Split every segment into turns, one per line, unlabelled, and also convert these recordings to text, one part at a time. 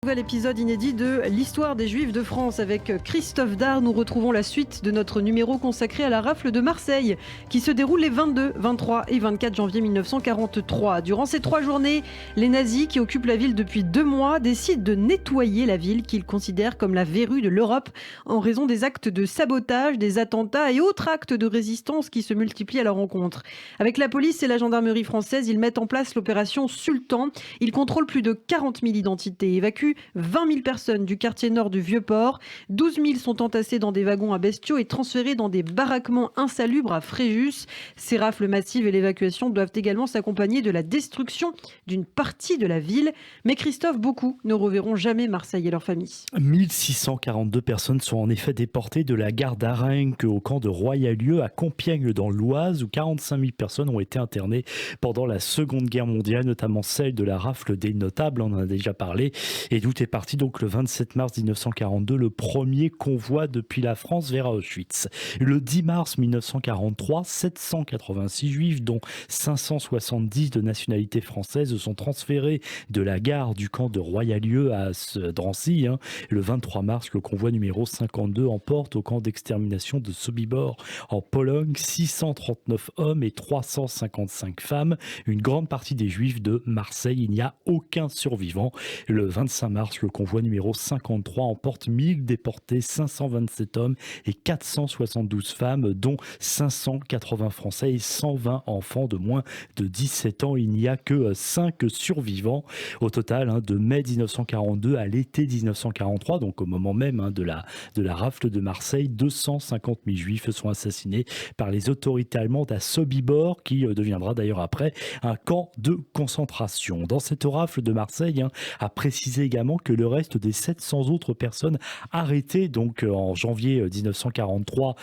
Nouvel épisode inédit de l'histoire des Juifs de France avec Christophe Dard. Nous retrouvons la suite de notre numéro consacré à la rafle de Marseille qui se déroule les 22, 23 et 24 janvier 1943. Durant ces 3 journées, les nazis qui occupent la ville depuis 2 mois décident de nettoyer la ville qu'ils considèrent comme la verrue de l'Europe en raison des actes de sabotage, des attentats et autres actes de résistance qui se multiplient à leur rencontre. Avec la police et la gendarmerie française, ils mettent en place l'opération Sultan. Ils contrôlent plus de 40 000 identités, évacuent 20 000 personnes du quartier nord du Vieux-Port. 12 000 sont entassés dans des wagons à bestiaux et transférés dans des baraquements insalubres à Fréjus. Ces rafles massives et l'évacuation doivent également s'accompagner de la destruction d'une partie de la ville. Mais Christophe, beaucoup ne reverront jamais Marseille et leur famille.
1642 personnes sont en effet déportées de la gare d'Arenques au camp de Royalieu à Compiègne dans l'Oise, où 45 000 personnes ont été internées pendant la Seconde Guerre mondiale, notamment celle de la rafle des notables, on en a déjà parlé. Et d'où est parti donc le 27 mars 1942 le premier convoi depuis la France vers Auschwitz. Le 10 mars 1943, 786 juifs, dont 570 de nationalité française, sont transférés de la gare du camp de Royalieu à Drancy. Le 23 mars, le convoi numéro 52 emporte au camp d'extermination de Sobibor en Pologne 639 hommes et 355 femmes. Une grande partie des juifs de Marseille, il n'y a aucun survivant. Le 25 mars, le convoi numéro 53 emporte 1000 déportés, 527 hommes et 472 femmes, dont 580 Français et 120 enfants de moins de 17 ans. Il n'y a que 5 survivants. Au total, de mai 1942 à l'été 1943, donc au moment même de la rafle de Marseille, 250 000 juifs sont assassinés par les autorités allemandes à Sobibor, qui deviendra d'ailleurs après un camp de concentration. Dans cette rafle de Marseille, a précisé également que le reste des 700 autres personnes arrêtées donc en janvier 1943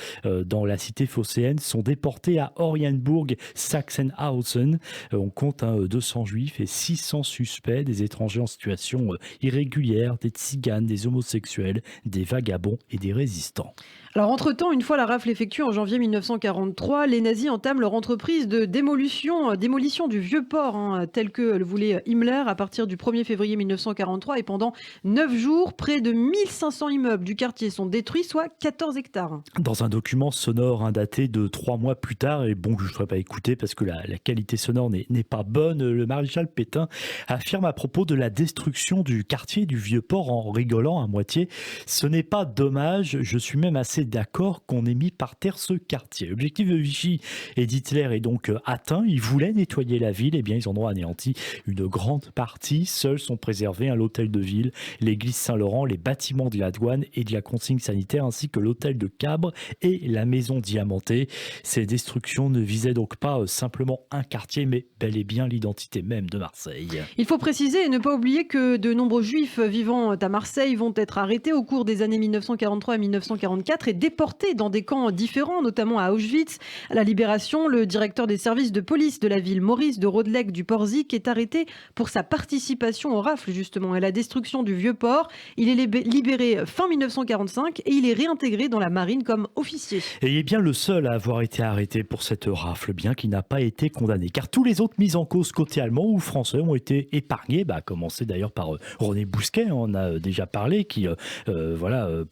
dans la cité phocéenne sont déportées à Orienburg-Sachsenhausen. On compte 200 juifs et 600 suspects, des étrangers en situation irrégulière, des tziganes, des homosexuels, des vagabonds et des résistants.
Alors entre-temps, une fois la rafle effectuée en janvier 1943, les nazis entament leur entreprise de démolition du Vieux-Port, tel que le voulait Himmler à partir du 1er février 1943. Et pendant 9 jours, près de 1500 immeubles du quartier sont détruits, soit 14 hectares.
Dans un document sonore daté de 3 mois plus tard, et bon, je ne ferai pas écouter parce que la qualité sonore n'est pas bonne, le maréchal Pétain affirme à propos de la destruction du quartier du Vieux-Port en rigolant à moitié: ce n'est pas dommage, je suis même assez d'accord qu'on ait mis par terre ce quartier. L'objectif de Vichy et d'Hitler est donc atteint. Ils voulaient nettoyer la ville, et bien ils en ont anéanti une grande partie. Seuls sont préservés l'hôtel de ville, l'église Saint-Laurent, les bâtiments de la douane et de la consigne sanitaire, ainsi que l'hôtel de Cabre et la maison diamantée. Ces destructions ne visaient donc pas simplement un quartier, mais bel et bien l'identité même de Marseille.
Il faut préciser et ne pas oublier que de nombreux juifs vivant à Marseille vont être arrêtés au cours des années 1943 et 1944 et déportés dans des camps différents, notamment à Auschwitz. À la Libération, le directeur des services de police de la ville, Maurice de Rodelec du Porzic, est arrêté pour sa participation aux rafles justement et la destruction du Vieux-Port. Il est libéré fin 1945 et il est réintégré dans la marine comme officier.
Et il est bien le seul à avoir été arrêté pour cette rafle, bien qu'il n'a pas été condamné. Car tous les autres mis en cause côté allemand ou français ont été épargnés, à commencer d'ailleurs par René Bousquet, on a déjà parlé, qui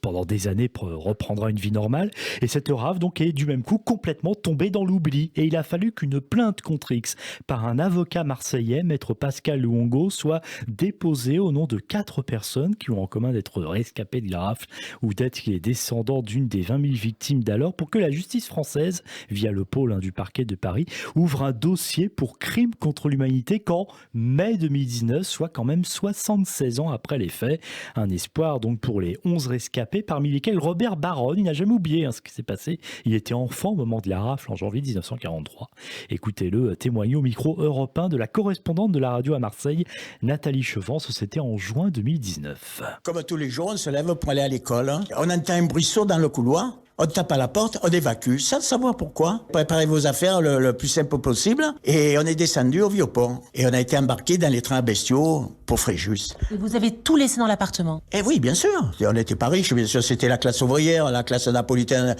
pendant des années reprendra une vie normale. Et cette rafle donc est du même coup complètement tombée dans l'oubli. Et il a fallu qu'une plainte contre X par un avocat marseillais, maître Pascal Luongo, soit déposée au nom de 4 personnes qui ont en commun d'être rescapés de la rafle ou d'être les descendants d'une des 20 000 victimes d'alors, pour que la justice française, via le pôle du parquet de Paris, ouvre un dossier pour crime contre l'humanité qu'en mai 2019, soit quand même 76 ans après les faits. Un espoir donc pour les 11 rescapés, parmi lesquels Robert Baronne. Il n'a jamais oublié ce qui s'est passé. Il était enfant au moment de la rafle en janvier 1943. Écoutez-le témoigner au micro Europe 1 de la correspondante de la radio à Marseille, Nathalie Chevance. C'était en juin 2019.
Comme tous les jours, on se lève pour aller à l'école. On entend un bruit sourd dans le couloir. on tape à la porte, on évacue, sans savoir pourquoi. Préparez vos affaires le plus simple possible. Et on est descendu au Vieux-Pont. Et on a été embarqué dans les trains bestiaux pour Fréjus.
Et vous avez tout laissé dans l'appartement?
Eh oui, bien sûr. Et on n'était pas riches, bien sûr. C'était la classe ouvrière, la classe napolitaine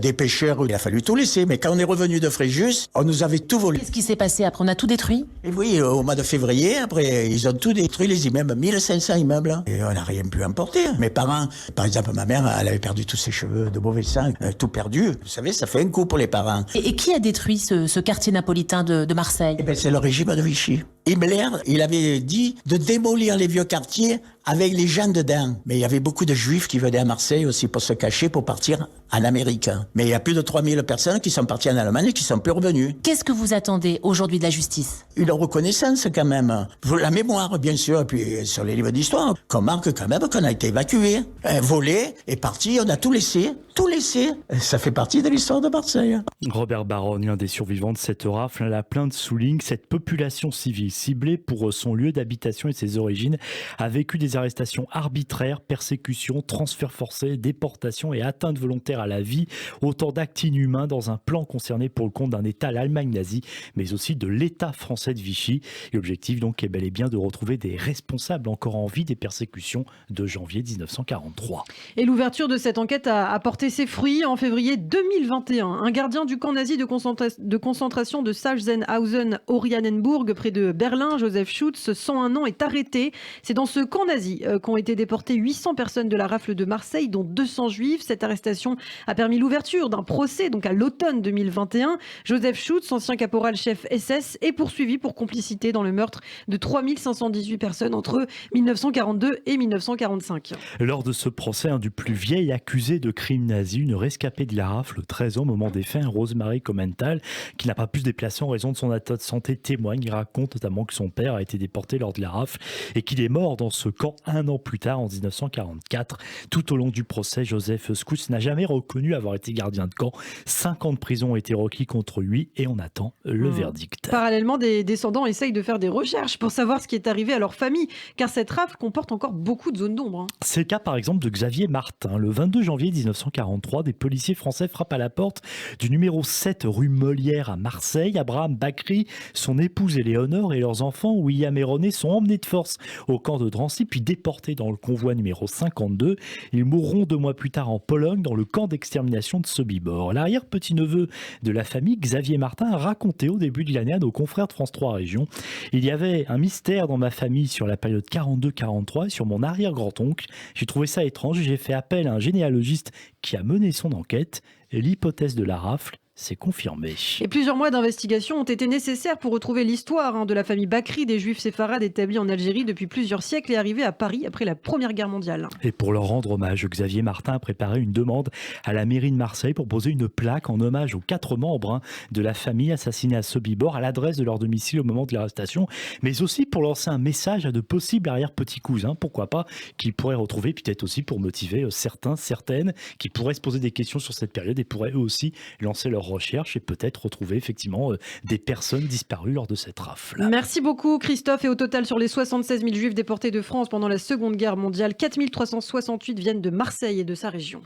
des pêcheurs. Il a fallu tout laisser. Mais quand on est revenu de Fréjus, on nous avait tout volé.
Qu'est-ce qui s'est passé après? On a tout détruit?
Et oui, au mois de février, après, ils ont tout détruit, les immeubles, 1500 immeubles. Et on n'a rien pu emporter. Mes parents, par exemple, ma mère, elle avait perdu tous ses cheveux de mauvais sang, tout perdu. Vous savez, ça fait un coup pour les parents.
Et qui a détruit ce quartier napolitain de Marseille?
Eh ben, c'est le régime de Vichy. Himmler, il avait dit de démolir les vieux quartiers avec les gens dedans. Mais il y avait beaucoup de juifs qui venaient à Marseille aussi pour se cacher, pour partir en Amérique. Mais il y a plus de 3000 personnes qui sont parties en Allemagne et qui sont plus revenues.
Qu'est-ce que vous attendez aujourd'hui de la justice?
Une reconnaissance quand même. La mémoire, bien sûr, et puis sur les livres d'histoire, qu'on marque quand même qu'on a été évacué, volé, et parti, on a tout laissé. Tout laissé. Ça fait partie de l'histoire de Marseille.
Robert Baronne, l'un des survivants de cette rafle, la plainte souligne que cette population civile ciblée pour son lieu d'habitation et ses origines a vécu des arrestations arbitraires, persécutions, transferts forcés, déportations et atteintes volontaires à la vie, autant d'actes inhumains dans un plan concerné pour le compte d'un État, l'Allemagne nazie, mais aussi de l'État français de Vichy. L'objectif donc est bel et bien de retrouver des responsables encore en vie des persécutions de janvier 1943.
Et l'ouverture de cette enquête a porté ses fruits en février 2021. Un gardien du camp nazi de concentration de Sachsenhausen-Orianenburg près de Berlin, Joseph Schutz, 101 ans, est arrêté. C'est dans ce camp nazi qu'ont été déportés 800 personnes de la rafle de Marseille, dont 200 juifs. Cette arrestation a permis l'ouverture d'un procès donc à l'automne 2021. Joseph Schutz, ancien caporal-chef SS, est poursuivi pour complicité dans le meurtre de 3518 personnes entre 1942 et 1945.
Lors de ce procès, un du plus vieil accusé de crimes nazis, une rescapée de la rafle, 13 ans au moment des faits, Rosemary Commental, qui n'a pas pu se déplacer en raison de son état de santé, témoigne. Il raconte notamment que son père a été déporté lors de la rafle et qu'il est mort dans ce camp un an plus tard, en 1944. Tout au long du procès, Joseph Schutz n'a jamais reconnu avoir été gardien de camp. 5 ans de prison ont été requis contre lui et on attend le verdict.
Parallèlement, des descendants essayent de faire des recherches pour savoir ce qui est arrivé à leur famille, car cette rafle comporte encore beaucoup de zones d'ombre.
C'est le cas par exemple de Xavier Martin. Le 22 janvier 1943, des policiers français frappent à la porte du numéro 7 rue Molière à Marseille. Abraham Bakri, son épouse Éléonore et leurs enfants William et René sont emmenés de force au camp de Drancy puis déportés dans le convoi numéro 52. Ils mourront 2 mois plus tard en Pologne dans le camp d'extermination de Sobibor. L'arrière-petit-neveu de la famille, Xavier Martin, a raconté au début de l'année à nos confrères de France 3 Régions: il y avait un mystère dans ma famille sur la période 42-43 et sur mon arrière-grand-oncle. J'ai trouvé ça étrange et j'ai fait appel à un généalogiste qui a mené son enquête. Et l'hypothèse de la rafle s'est confirmée.
Et plusieurs mois d'investigation ont été nécessaires pour retrouver l'histoire de la famille Bakri, des juifs séfarades établis en Algérie depuis plusieurs siècles et arrivés à Paris après la Première Guerre mondiale.
Et pour leur rendre hommage, Xavier Martin a préparé une demande à la mairie de Marseille pour poser une plaque en hommage aux 4 membres de la famille assassinés à Sobibor à l'adresse de leur domicile au moment de l'arrestation, mais aussi pour lancer un message à de possibles arrière-petits-cousins, pourquoi pas, qu'ils pourraient retrouver, peut-être aussi pour motiver certaines qui pourraient se poser des questions sur cette période et pourraient eux aussi lancer leur recherche et peut-être retrouver effectivement des personnes disparues lors de cette rafle.
Merci beaucoup Christophe. Et au total, sur les 76 000 juifs déportés de France pendant la Seconde Guerre mondiale, 4 368 viennent de Marseille et de sa région.